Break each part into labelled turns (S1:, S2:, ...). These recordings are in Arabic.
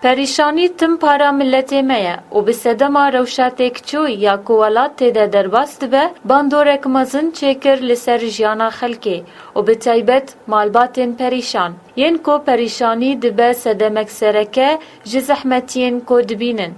S1: پریشانی تم پارا ملتی میا و به صدما روشاتک چوی یا کوالات تیده درباست به باندورک مزن چکر لسر جیانا خلکی و به تایبت مالباتین پریشان. ین کو پریشانی دبه صدمک سرکه جزحمتین کو دبینن.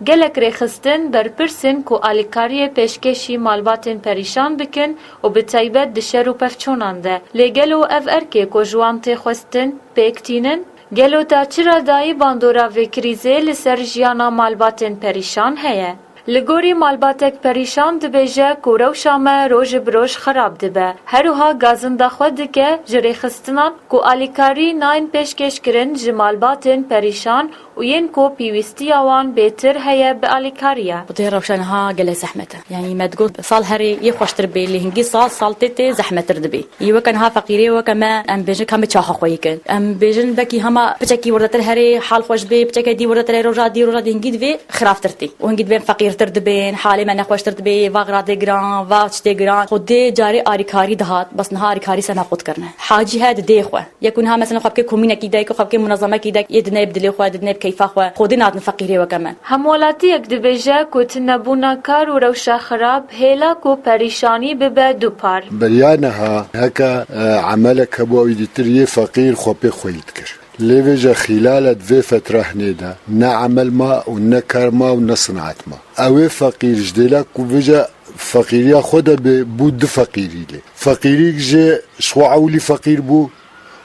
S1: گلک ریخستن برپرسن کو آلیکاری پیشکشی مالباتین پریشان بکن و به تایبت دشر و پفچونان ده. لگلو اف ارکه کو جوانتی خواستن پیکتینن گلو تا چرا دایی باندورا و کریزه لسر جیانا مالباتین پریشان هیه. لگوری مالباتک پریشان دبیجه که روشامه روژ بروژ خراب دبه. هروها گازن دا خود دکه جری خستنان که آلیکاری ناین پیشکش کرن جمالباتین پریشان و ین کو پیوستی آوان بهتر هیه به آلیکاریه.
S2: بطه روشانها گله زحمته. يعني ما تقول صال هري يخوشتر بي اللي هنجي صال تيتي زحمتر دبي. يوكن ها فقيري وكما ام بيجن كم تشاخ خويكن. ام بيجن بكي هما بتشكي وردتر هري حال خوش بي بتشكي دي وردتر روجا هنجي دبي خرافترتي. وهنجي دبي فقير تردبين حالي ما نخوش تردبي واغرا دي جران واتش دي جران خدي جاري آريكاري دهات بس نها آريكاري سنة قد كرنا. حاجي هاد ديخوة يكون ها مثلا خبكي كومينة كيدايك وخبكي منظمة كيدايك يدنا يبدلي خوة يدنا بكيفا خوة خودنا فقيري وكمان.
S1: همولاتي يك دبيجه كو تنبونا كار وروشا خراب هيلا كو پريشاني ببه دو پار.
S3: بريانها هكا عملك هبو يدتري فقير خوبي خويتكر. ليفجا خلال دفي فترة هنيدا نعمل ما ونكر ما ونصنعت ما. اوي فقير جديلك وفجا فقيريا خودا بود فقيري لي. فقيريك جي شو عولي فقير بو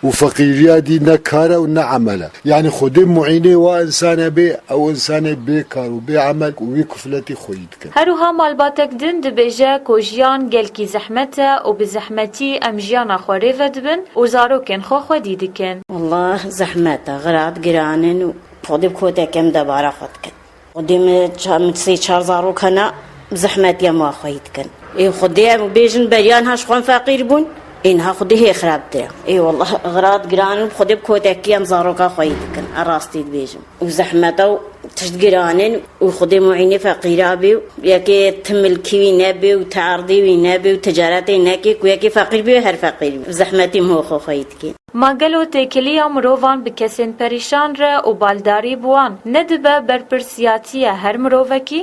S3: وفقيريا دي نكارة ونعملة يعني خدي معينة وإنسان بي أو إنسان بيكار وبيعمل وبيكفلتي خويدك
S1: هروها مالباتك دن دبيجه كو جيان گلكي زحمته وبزحمتي ام جيانا خوريفة دبن وزاروكن خو خودي دكن
S4: والله زحمته غراب جرانن خدي بكوتا كم دبارة خدكن خدي متسي چار زاروكنا زحمتي ما خويدكن اي خدي بيجن بريان هاش خون فقير بون إنها خدي هي خرابتها. إي والله أغراض جرانن خدي بكوتاكي أم زاروكا خويدكن أراستي بيجم وزحمته تشد جرانن وخدي معينة فقيرة بي ياكي تمل كيوي نبي وتعرضي وينبي وتجارتي ناكي وياكي فقير بي هر فقير بي زحمتي مو خويدكي.
S1: ما قالوا تكليا مروفان بكسن پریشان را و بالداری بوان ندبه برپرسیاتیه هر مروفکی